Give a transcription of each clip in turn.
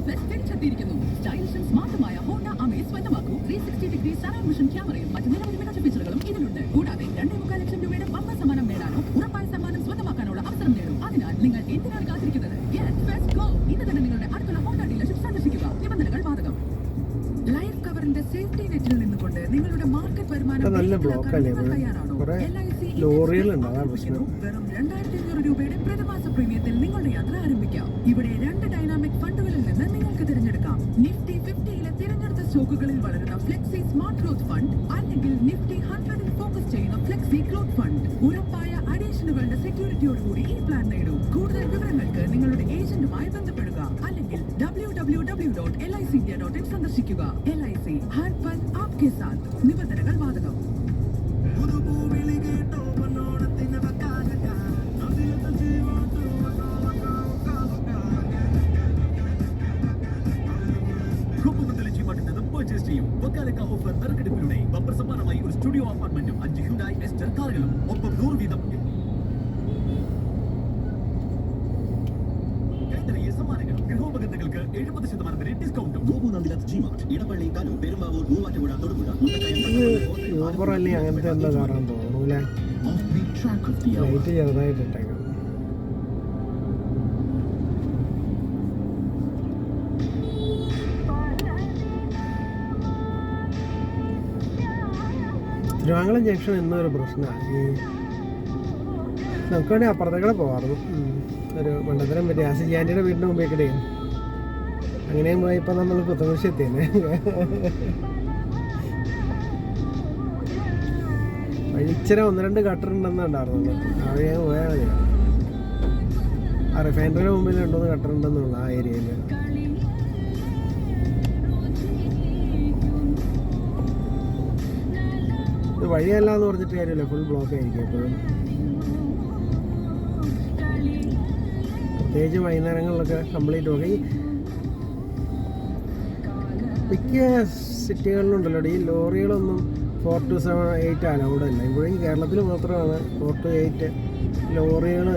സ്റ്റൈലിഷും സ്മാർട്ടുമായ Honda Amaze സ്വന്തമാക്കൂ. 360° surround vision ക്യാമറയും മറ്റ് നിരവധി മികച്ച ഫീച്ചറുകളും ഇതിലുണ്ട്. കൂടാതെ 2.25 ലക്ഷം രൂപയുടെ ബമ്പർ സമ്മാനം നേടാനോ ഉറപ്പായ സമ്മാനം സ്വന്തമാക്കാനുള്ള അവസരം നേടും. അതിനാൽ നിങ്ങൾ എന്തിനാണ് കാത്തിരിക്കുന്നത്? ഇന്ന് തന്നെ നിങ്ങളുടെ അടുത്തുള്ള ഹോണ്ട ഡീലർഷിപ്പ് സന്ദർശിക്കുക. നിബന്ധനകൾ ബാധകം. ലൈഫ് കവറിന്റെ സേഫ്റ്റി നെറ്റിൽ നിന്നുകൊണ്ട് നിങ്ങളുടെ മാർക്കറ്റ് വരുമാനം തയ്യാറാണോ? വെറും 2500 രൂപയുടെ പ്രതിമാസ പ്രീമിയത്തിൽ നിങ്ങളുടെ യാത്ര ആരംഭിക്കാം. ഇവിടെ 2 ഡൈനാമിക് ഫണ്ടുകളിൽ നിന്ന് നിങ്ങൾക്ക് തിരഞ്ഞെടുക്കാം. നിഫ്റ്റി 50-ലെ തിരഞ്ഞെടുത്ത സ്റ്റോക്കുകളിൽ വളരുന്ന ഫ്ലെക്സി സ്മാർട്ട് ഗ്രോത്ത് ഫണ്ട് അല്ലെങ്കിൽ നിഫ്റ്റി 100-ൽ ഫോക്കസ് ചെയ്യുന്ന ഫ്ലെക്സി ഗ്രോത്ത് ഫണ്ട്. ഉറപ്പായ അഡീഷനുകളുടെ സെക്യൂരിറ്റിയോടുകൂടി ഈ പ്ലാൻ നേടൂ. കൂടുതൽ വിവരങ്ങൾക്ക് നിങ്ങളുടെ ഏജന്റുമായി ബന്ധപ്പെടുക അല്ലെങ്കിൽ www.licindia.in സന്ദർശിക്കുക. LIC ഹർ പൽ ആപ്കെ സാത്ത്. നിബന്ധനകൾ ബാധകം. ഓഫർ നറുക്കെടുപ്പിലൂടെ ബമ്പർ സമ്മാനമായി ഒരു സ്റ്റുഡിയോ അപ്പാർട്ട്മെന്റും 5 ഹ്യുണ്ടായി എസ്റ്റർ കാറുകളും ഒപ്പം 100 വീതം സമ്മാനങ്ങളും ഗൃഹോപകരണങ്ങൾക്ക് 70% വരെ ഡിസ്കൗണ്ടും. ഗോപുനന്ദിലത്ത് ജിമാർട്ട്, ഇടപ്പള്ളി, കലൂർ, പെരുമ്പാവൂർ, മൂവാറ്റുപുഴ, തൊടുപുഴ. അങ്ങനത്തെ എന്താ കാണാൻ തോന്നൂല. ചെറുതായിട്ട് തിരുവാങ്കുളം ജംഗ്ഷൻ എന്നൊരു പ്രശ്നമാണ്. നമുക്ക് വേണ്ടി അപ്പുറത്തേക്കൂടെ പോകാറുള്ളൂ. ഒരു മണ്ഡലം പറ്റി ആസിജാൻ്റെ വീടിൻ്റെ മുമ്പേക്കിടെ അങ്ങനെയും പോയപ്പോൾ നമ്മൾ പുത്തൻകുരിശി എത്തിയെന്നെ. വഴിച്ചിര 1-2 കട്ടറുണ്ടെന്ന് ഉണ്ടായിരുന്നുള്ളൂ. അവിടെ ഞാൻ പോയാൽ മതി. ആ റിഫൈനറിയുടെ മുമ്പിൽ 2-3 കട്ടറുണ്ടെന്നുള്ള ആ ഏരിയയിൽ. വഴിയല്ല എന്ന് പറഞ്ഞിട്ട് കാര്യമില്ല, ഫുൾ ബ്ലോക്ക് ആയിരിക്കും എപ്പോഴും. പ്രത്യേകിച്ച് വൈകുന്നേരങ്ങളിലൊക്കെ കംപ്ലീറ്റ് ബ്ലോക്ക്. ഈ മിക്ക സിറ്റികളിലുണ്ടല്ലോ ഈ ലോറികളൊന്നും 4 to 8 അലൗഡ് അല്ല. ഇപ്പോഴും കേരളത്തിൽ മാത്രമാണ് 4 to 8 ലോറികൾ.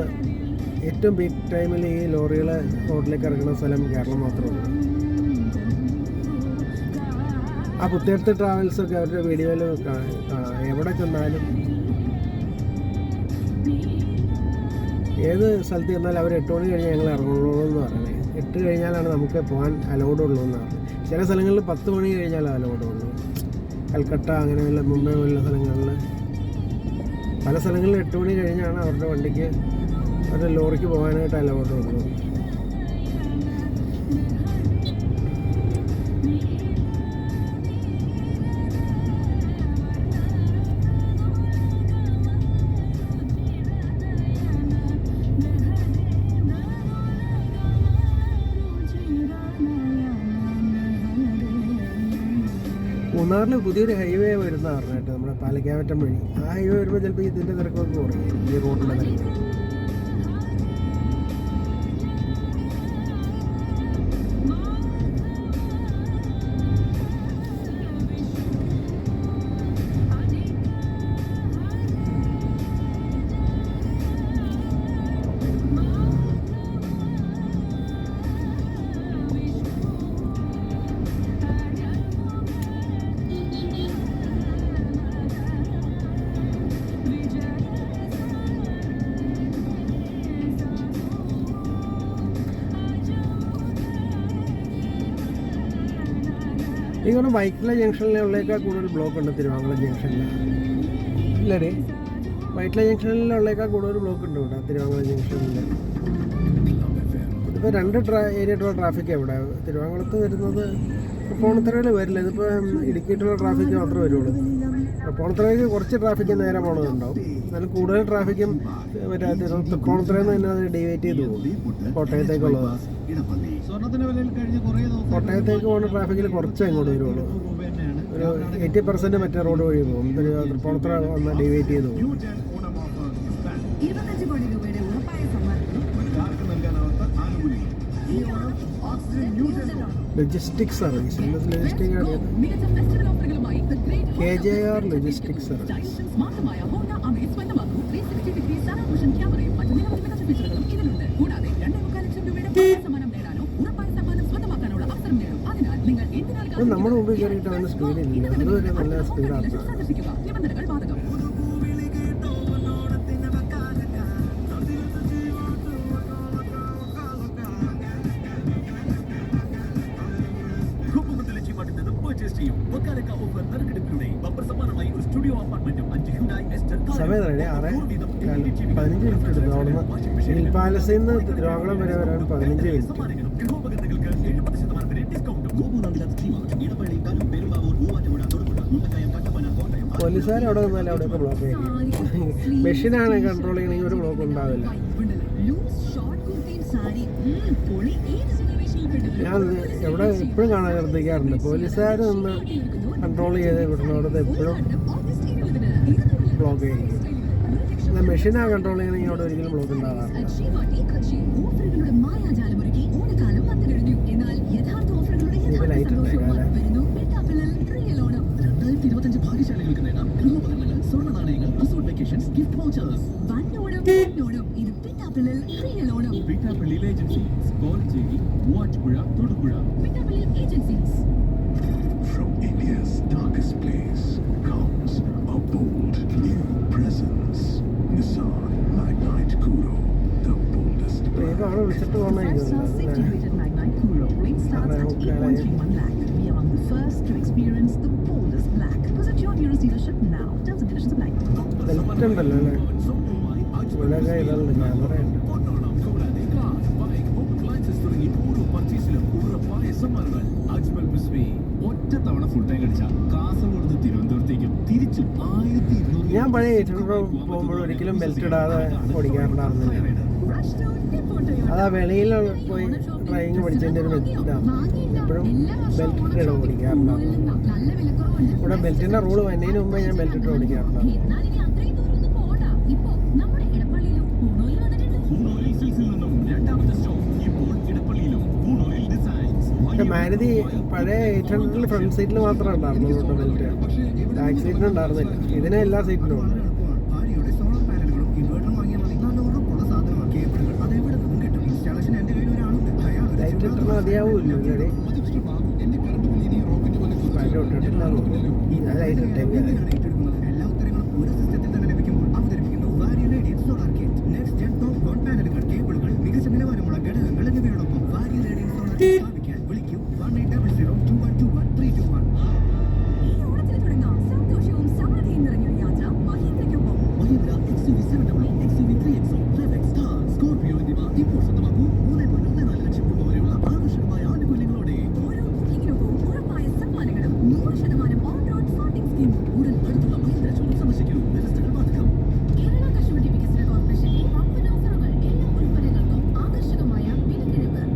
ഏറ്റവും പീക്ക് ടൈമിൽ ഈ ലോറികൾ റോഡിലേക്ക് ഇറങ്ങുന്ന സ്ഥലം കേരളം മാത്രമേ ഉള്ളൂ. ആ പുത്തേടത്ത് ട്രാവൽസൊക്കെ അവരുടെ വീഡിയോയിൽ എവിടെ ചെന്നാലും ഏത് സ്ഥലത്ത് ചെന്നാലും അവർ 8 മണി കഴിഞ്ഞ് ഞങ്ങൾ ഇറങ്ങുള്ളൂ എന്ന് പറയണേ. 8 കഴിഞ്ഞാലാണ് നമുക്ക് പോകാൻ അലൗഡ് ഉള്ളൂ എന്ന് പറഞ്ഞു. ചില സ്ഥലങ്ങളിൽ 10 മണി കഴിഞ്ഞാൽ അലൗഡ് ഉള്ളൂ. കൽക്കട്ട അങ്ങനെയുള്ള മുംബൈ പോലുള്ള സ്ഥലങ്ങളിൽ പല സ്ഥലങ്ങളിൽ 8 മണി കഴിഞ്ഞാണ് അവരുടെ വണ്ടിക്ക് അവരുടെ ലോറിക്ക് പോകാനായിട്ട് അലൗഡ് ഉള്ളൂ. മൂന്നാറിൽ പുതിയൊരു ഹൈവേ വരുന്ന പറഞ്ഞിട്ട് നമ്മുടെ പാലക്കാവറ്റം വഴി. ആ ഹൈവേ വരുമ്പോൾ ചിലപ്പോൾ ഇതിൻ്റെ തിരക്കൊക്കെ കുറയും, ഈ റോഡിൻ്റെ തിരക്ക്. ഈ പറഞ്ഞ വൈറ്റില ജംഗ്ഷനിലുള്ളേക്കാൾ കൂടുതൽ ബ്ലോക്ക് ഉണ്ട് തിരുവാങ്കുളം ജംഗ്ഷനിൽ. ഇല്ലടേ, വൈറ്റില ജംഗ്ഷനിലുള്ളേക്കാൾ കൂടുതൽ ബ്ലോക്ക് ഉണ്ട് ഇവിടെ തിരുവാങ്കുളം ജംഗ്ഷനിൽ. ഇതിപ്പോൾ 2 ഏരിയയിട്ടുള്ള ട്രാഫിക് എവിടെ? തിരുവാങ്കുളത്ത് വരുന്നത് പോണത്തറയിൽ വരില്ല. ഇതിപ്പോൾ ഇടുക്കിയിട്ടുള്ള ട്രാഫിക്ക് മാത്രമേ വരുള്ളൂ. പോണത്തറയ്ക്ക് കുറച്ച് ട്രാഫിക്ക് നേരെ പോണതുണ്ടാവും. എന്നാലും കൂടുതൽ ട്രാഫിക്കും മറ്റേ തൃക്കോണത്തറയിൽ നിന്ന് തന്നെ അത് ഡീവേറ്റ് ചെയ്ത് പോകും കോട്ടയത്തേക്കുള്ളതാണ്. കോട്ടയത്തേക്ക് പോകുന്ന ട്രാഫിക്കിൽ കുറച്ച് അങ്ങോട്ട് വരുള്ളൂ. ഒരു 80% മറ്റേ റോഡ് വഴി പോകും. തൃക്കോണത്തറ വന്ന് ഡീവേറ്റ് ചെയ്ത് പോകും. Logistic service, logistic KJR logistic service. നിങ്ങൾ എന്തിനാണ് അപ്പം നമ്മുടെ മുമ്പിൽ കയറിയിട്ട് അവന് സ്പീഡില്ല, അതൊരു നല്ല സ്പീഡാണ്. സന്ദർശിക്കുക. നിബന്ധനകൾ ബാധകം. ഗോപുമന്ദിലെ ജിമാർട്ടിൽ നിന്ന് പർച്ചേസ് ചെയ്യും. വക്കാലക്ക ഓഫർ നറുക്കെടുപ്പിലൂടെ ബമ്പർ സമ്മാനമായി ഒരു സ്റ്റുഡിയോ അപ്പാർട്ട്മെന്റും 5 ഹ്യുണ്ടായി എസ്റ്റർ കാറും. സമയം എത്രയാണ്? 6:15 മിനിറ്റ് എടുക്കും. അവിടുന്ന് ഹിൽ പാലസിൽ നിന്ന് തിരുവാങ്കുളം വരെ വരാൻ 15 മിനിറ്റ്. സമ്മാനങ്ങളും ഗൃഹോപകരണങ്ങൾക്ക് 70% വരെ ഡിസ്കൗണ്ടും. ഗോപുനന്ദിലാത്ത് ജിമാർട്ട് ഇടപ്പള്ളി, കലൂർ, പെരുമ്പാവൂർ, മൂവാറ്റുപുഴ, തൊടുപുഴ, മുണ്ടക്കയം, കട്ടപ്പന, കോട്ടയം. പോലീസുകാർ അവിടെ നിന്നാലും അവിടെയൊക്കെ ബ്ലോക്ക് ചെയ്യും. മെഷീനാണ് കൺട്രോൾ ചെയ്യണമെങ്കിൽ ഒരു ബ്ലോക്ക് ഉണ്ടാവില്ല. ഞാൻ എവിടെ എപ്പോഴും കാണാൻ ശ്രദ്ധിക്കാറുണ്ട്, പോലീസുകാർ നിന്ന് കൺട്രോൾ ചെയ്ത് വിടുന്നിടത്ത് എപ്പോഴും ബ്ലോക്ക് ചെയ്യും. മെഷീനാണ് കൺട്രോൾ ചെയ്യണമെങ്കിൽ അവിടെ ഒരിക്കലും ബ്ലോക്ക് ഉണ്ടാകാറില്ല. ഇത് ലൈറ്റ് ഉണ്ടായിക്കാലേ. 2025 ഭാഗ്യശാലികൾക്ക് നേടാം ഗൃഹോപകരണങ്ങൾ, സ്വർണ്ണ നാണയങ്ങൾ, resort vacations, gift vouchers. Peedappally agencies, Kolenchery, Muvattupuzha, Thodupuzha. From India's darkest place comes a bold new presence. Nissan Magnite Kuro, the boldest ഇത് അവിടെ വിളിച്ചിട്ട് പോകണമായിരിക്കും. ബെൽറ്റ് ഉണ്ടല്ലോ അല്ലേ? ഇവിടെയൊക്കെ ഇതുണ്ട്, ക്യാമറയുണ്ട്. ഒറ്റത്തവണ ഫുൾ ടൈം കടിച്ച കാസർഗോഡ് തിരുവനന്തപുരത്തേക്കും തിരിച്ചും 1200. ഞാൻ പഴയ പോകുമ്പോൾ ഒരിക്കലും ബെൽറ്റ് ഇടാതെ ഓടിക്കാറുണ്ടായിരുന്നില്ല. അതാ വെളിയിൽ പോയി ഡ്രൈവിംഗ് പഠിച്ചതിൻ്റെ ഒരു ഇതാണ്. എപ്പോഴും ബെൽറ്റ് ഇട്ട് ഓടിക്കാറുണ്ടായിരുന്നു. ഇവിടെ ബെൽറ്റിൻ്റെ റൂള് വന്നതിന് മുമ്പേ ഞാൻ ബെൽറ്റ് ഇട്ട് ഓടിക്കാറുണ്ടായിരുന്നു. പക്ഷെ മാരുതി പഴയ 800 ഫ്രണ്ട് സീറ്റിൽ മാത്രമേ ഉണ്ടായിരുന്നുള്ളൂ ബെൽറ്റ്, ബാക്ക് സീറ്റിന് ഉണ്ടായിരുന്നില്ല. ഇതിന് എല്ലാ സീറ്റിലും ഉണ്ട്. ഭാര്യയുടെ സോളാർ പാനലുകളും ഇൻവെർട്ടറും വാങ്ങിയാൽ മതി. നല്ല ഉറപ്പുള്ള സാധനമാണ്. കേബിളുകൾ അതെവിടെ നിന്നും കിട്ടും. ഇൻസ്റ്റാളേഷൻ എന്റെ കയ്യിൽ ഒരാളുണ്ട്. ലൈറ്റ് ഇട്ടാൽ മതിയാവൂല്ലോ അല്ലേ? ഞാൻ ലൈറ്റ് ഇട്ടേക്കാതെ. എല്ലാ ഉത്തരങ്ങളും ഒരു സിസ്റ്റത്തിൽ തന്നെ ലഭിക്കുമ്പോൾ അവതരിപ്പിക്കുന്നു Waaree Radiant solar kit. Next gen TOPCon പാനലുകൾ, കേബിളുകൾ, മികച്ച നിലവാരമുള്ള ഘടകങ്ങൾ എന്നിവയോടൊപ്പം വാരിയ റേഡിയൻ സോളാർ കിറ്റ് സ്ഥാപിക്കാൻ വിളിക്കൂ 18002121 Mahindra XUV700, XUV3XO, Revex, Thar, Scorpio എന്നിവ ഇപ്പോൾ സ്വന്തമാക്കൂ 3.14 ലക്ഷം രൂപ വരെയുള്ള ആകർഷകമായ ആനുകൂല്യങ്ങളോടെ. ഉടൻ അടുത്തുള്ള മഹീന്ദ്ര ഷോറൂം സന്ദർശിക്കൂ. വ്യവസ്ഥകൾ ബാധകം.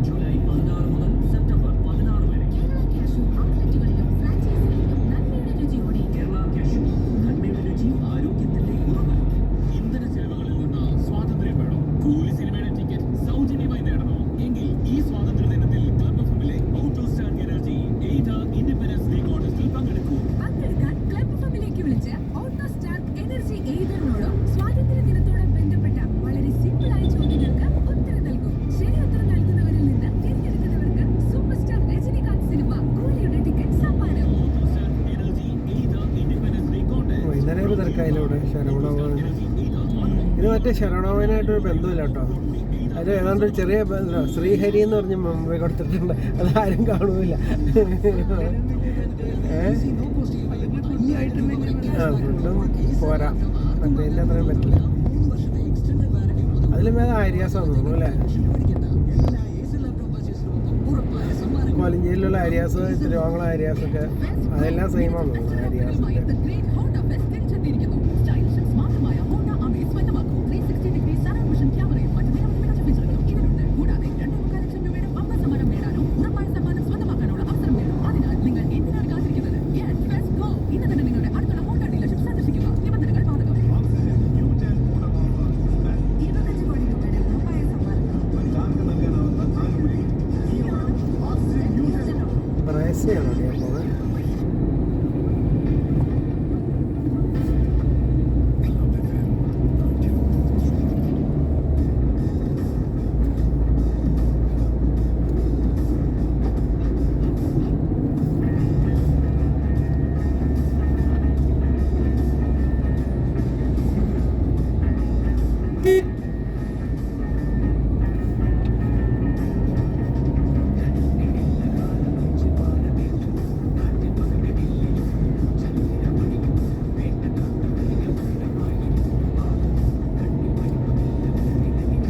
ജൂലൈ 16 മുതൽ സെപ്റ്റംബർ 16 വരെ. കേരള കാഷ്യൂ, നന്മയുടെ രുചി, ആരോഗ്യത്തിന്റെ ഉറവ്. ഇന്ധന ചെലവുകളിൽ നിന്ന് സ്വാതന്ത്ര്യം വേണോ? കൂലി സിനിമയുടെ ടിക്കറ്റ് സൗജന്യമായി നേടണോ? എങ്കിൽ ഈ സ്വാതന്ത്ര്യ ദിനത്തിൽ ക്ലബ് എഫിലെ auto star energy aider independence day കോൺടെസ്റ്റിൽ പങ്കെടുക്കൂ. സ്വാതന്ത്ര്യ ദിനത്തോട് ബന്ധപ്പെട്ട വളരെ സിമ്പിളായ ചോദ്യങ്ങൾക്ക് ഉത്തരം നൽകും. ശരി ഉത്തരം നൽകുന്നവരിൽ നിന്ന് തിരഞ്ഞെടുക്കുന്നവർക്ക് സൂപ്പർ സ്റ്റാർ രജനികാന്ത് സിനിമ കൂലിയുടെ ടിക്കറ്റ് സമ്മാനം. Auto star energy aider independence day contest. വൈകുന്നേരം തിരക്കായിലൂടെ ശരവണഭവൻ. എനർജി എയ്ഡർ ഇത് മറ്റേ ശരവണഭവനായിട്ടൊരു ബന്ധമില്ല കേട്ടോ. അത് ഏതാണ്ട് ഒരു ചെറിയ ശ്രീഹരി എന്ന് പറഞ്ഞ് മുമ്പേ കൊടുത്തിട്ടുണ്ട്. അതാരും കാണൂല. ഫുഡും പോരാ, മറ്റേതിൻ്റെ അത്രയും പറ്റില്ല. അതിലും വേറെ ആര്യാസാന്ന് തോന്നുന്നു അല്ലേ? കോലഞ്ചേരിയിലുള്ള ആര്യാസ്, തിരുവാങ്കുളം ആര്യാസൊക്കെ അതെല്ലാം സെയിമാന്ന് തോന്നുന്നു. ആര്യാസിൻ്റെ പ്രയസയാണോ ഞാൻ പോകുന്നത്?